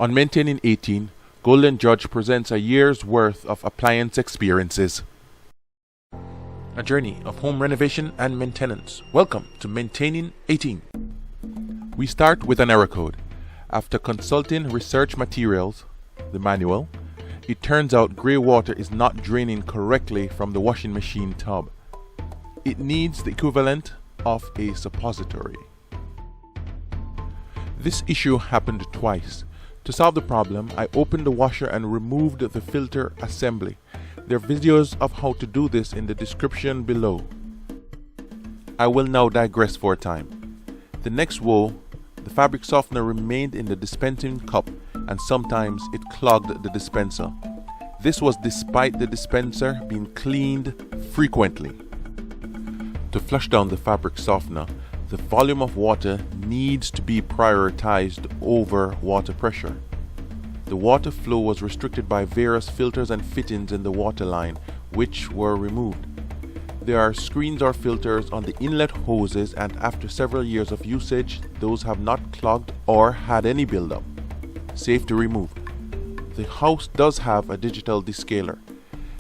On Maintaining 18, Golden Judge presents a year's worth of appliance experiences. A journey of home renovation and maintenance. Welcome to Maintaining 18. We start with an error code. After consulting research materials, the manual, it turns out grey water is not draining correctly from the washing machine tub. It needs the equivalent of a suppository. This issue happened twice. To solve the problem, I opened the washer and removed the filter assembly. There are videos of how to do this in the description below. I will now digress for a time. The next woe, the fabric softener remained in the dispensing cup and sometimes it clogged the dispenser. This was despite the dispenser being cleaned frequently. To flush down the fabric softener, the volume of water needs to be prioritized over water pressure. The water flow was restricted by various filters and fittings in the water line, which were removed. There are screens or filters on the inlet hoses, and after several years of usage, those have not clogged or had any buildup. Safe to remove. The house does have a digital descaler.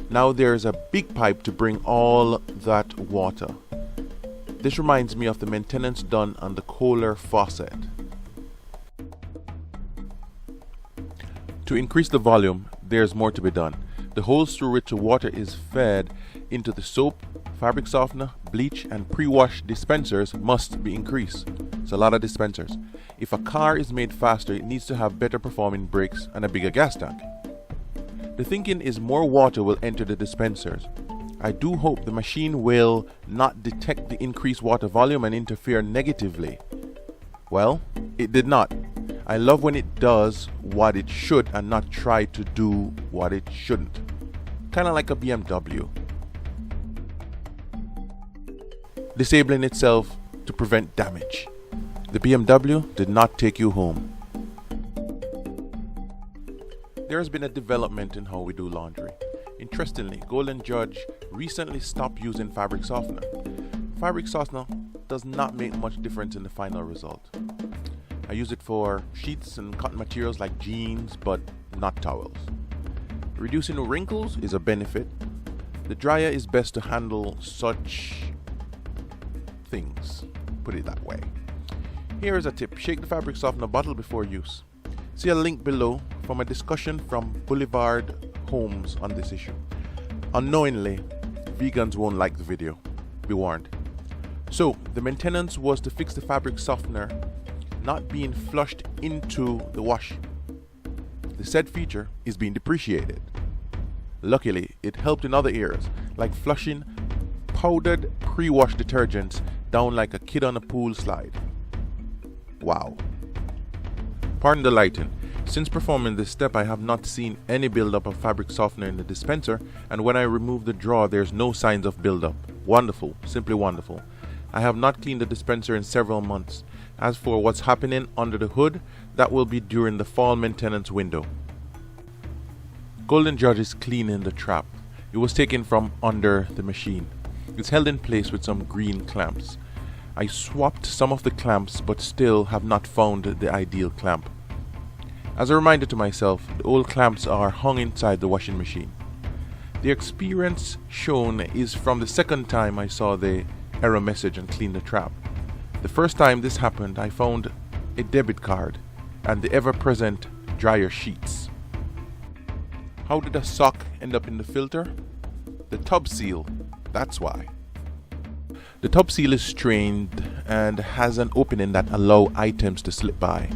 Now there is a big pipe to bring all that water. This reminds me of the maintenance done on the Kohler faucet. To increase the volume, there's more to be done. The holes through which the water is fed into the soap, fabric softener, bleach, and pre-wash dispensers must be increased. It's a lot of dispensers. If a car is made faster, it needs to have better performing brakes and a bigger gas tank. The thinking is more water will enter the dispensers. I do hope the machine will not detect the increased water volume and interfere negatively. Well, it did not. I love when it does what it should and not try to do what it shouldn't. Kind of like a BMW. Disabling itself to prevent damage. The BMW did not take you home. There has been a development in how we do laundry. Interestingly, Golden Judge recently stopped using fabric softener. Fabric softener does not make much difference in the final result. I use it for sheets and cotton materials like jeans, but not towels. Reducing wrinkles is a benefit. The dryer is best to handle such things, put it that way. Here is a tip: shake the fabric softener bottle before use. See a link below from a discussion from Boulevard Homes on this issue. Unknowingly, vegans won't like the video. Be warned. So, the maintenance was to fix the fabric softener not being flushed into the wash. The said feature is being depreciated. Luckily, it helped in other areas, like flushing powdered pre-wash detergents down like a kid on a pool slide. Wow. Pardon the lighting. Since performing this step, I have not seen any buildup of fabric softener in the dispenser, and when I remove the drawer, there's no signs of buildup. Wonderful, simply wonderful. I have not cleaned the dispenser in several months. As for what's happening under the hood, that will be during the fall maintenance window. Golden Judge is cleaning the trap. It was taken from under the machine. It's held in place with some green clamps. I swapped some of the clamps, but still have not found the ideal clamp. As a reminder to myself, the old clamps are hung inside the washing machine. The experience shown is from the second time I saw the error message and cleaned the trap. The first time this happened, I found a debit card and the ever-present dryer sheets. How did a sock end up in the filter? The tub seal, that's why. The tub seal is strained and has an opening that allows items to slip by.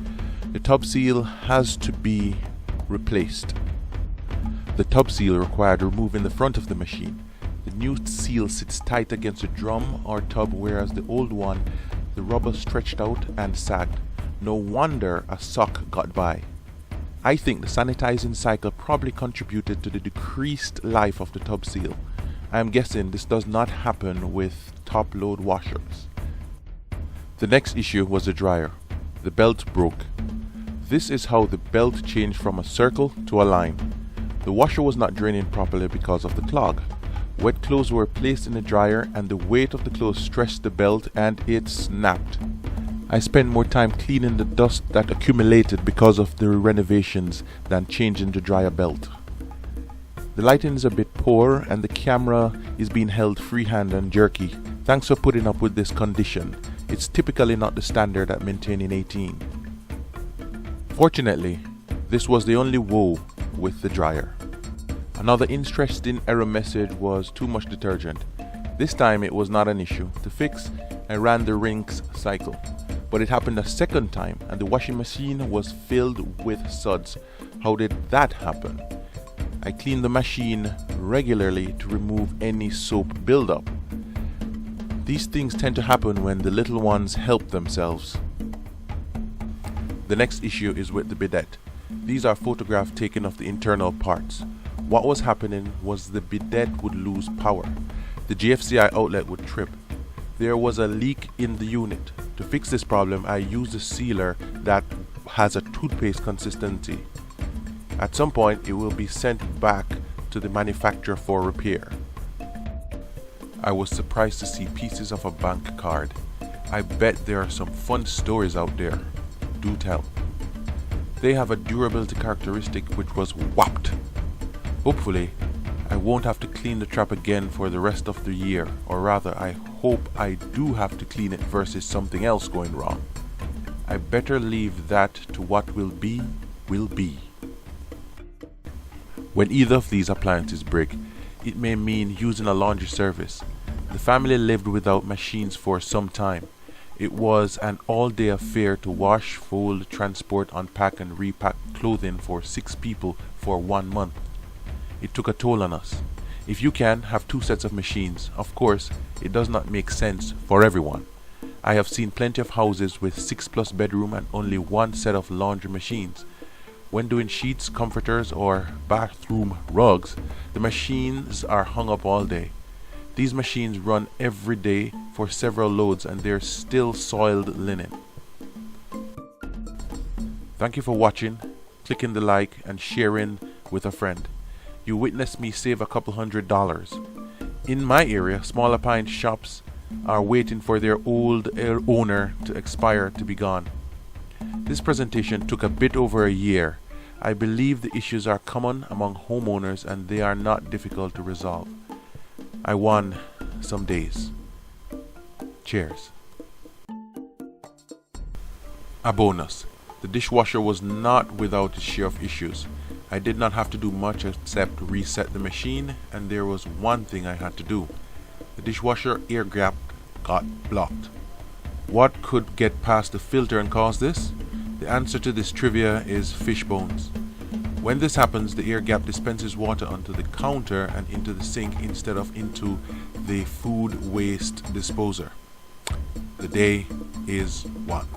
The tub seal has to be replaced. The tub seal required removing the front of the machine. The new seal sits tight against the drum or tub, whereas the old one, the rubber stretched out and sagged. No wonder a sock got by. I think the sanitizing cycle probably contributed to the decreased life of the tub seal. I am guessing this does not happen with top-load washers. The next issue was the dryer. The belt broke. This is how the belt changed from a circle to a line. The washer was not draining properly because of the clog. Wet clothes were placed in the dryer and the weight of the clothes stretched the belt and it snapped. I spent more time cleaning the dust that accumulated because of the renovations than changing the dryer belt. The lighting is a bit poor and the camera is being held freehand and jerky. Thanks for putting up with this condition. It's typically not the standard at maintaining 18. Fortunately, this was the only woe with the dryer. Another interesting error message was too much detergent. This time it was not an issue. To fix, I ran the rinse cycle, but it happened a second time and the washing machine was filled with suds. How did that happen? I cleaned the machine regularly to remove any soap buildup. These things tend to happen when the little ones help themselves. The next issue is with the bidet. These are photographs taken of the internal parts. What was happening was the bidet would lose power. The GFCI outlet would trip. There was a leak in the unit. To fix this problem, I used a sealer that has a toothpaste consistency. At some point, it will be sent back to the manufacturer for repair. I was surprised to see pieces of a bank card. I bet there are some fun stories out there. Do tell. They have a durability characteristic which was whopped. Hopefully, I won't have to clean the trap again for the rest of the year, or rather, I hope I do have to clean it versus something else going wrong. I better leave that to what will be, will be. When either of these appliances break, it may mean using a laundry service. The family lived without machines for some time. It was an all-day affair to wash, fold, transport, unpack and repack clothing for 6 people for 1 month. It took a toll on us. If you can, have 2 sets of machines. Of course, it does not make sense for everyone. I have seen plenty of houses with 6+ bedroom and only 1 set of laundry machines. When doing sheets, comforters or bathroom rugs, the machines are hung up all day. These machines run every day for several loads and they're still soiled linen. Thank you for watching, clicking the like and sharing with a friend. You witnessed me save a couple $100. In my area, small appliance shops are waiting for their old owner to expire to be gone. This presentation took a bit over a year. I believe the issues are common among homeowners and they are not difficult to resolve. I won some days. Cheers. A bonus. The dishwasher was not without its share of issues. I did not have to do much except reset the machine, and there was one thing I had to do. The dishwasher air gap got blocked. What could get past the filter and cause this? The answer to this trivia is fish bones. When this happens, the air gap dispenses water onto the counter and into the sink instead of into the food waste disposer. The day is won.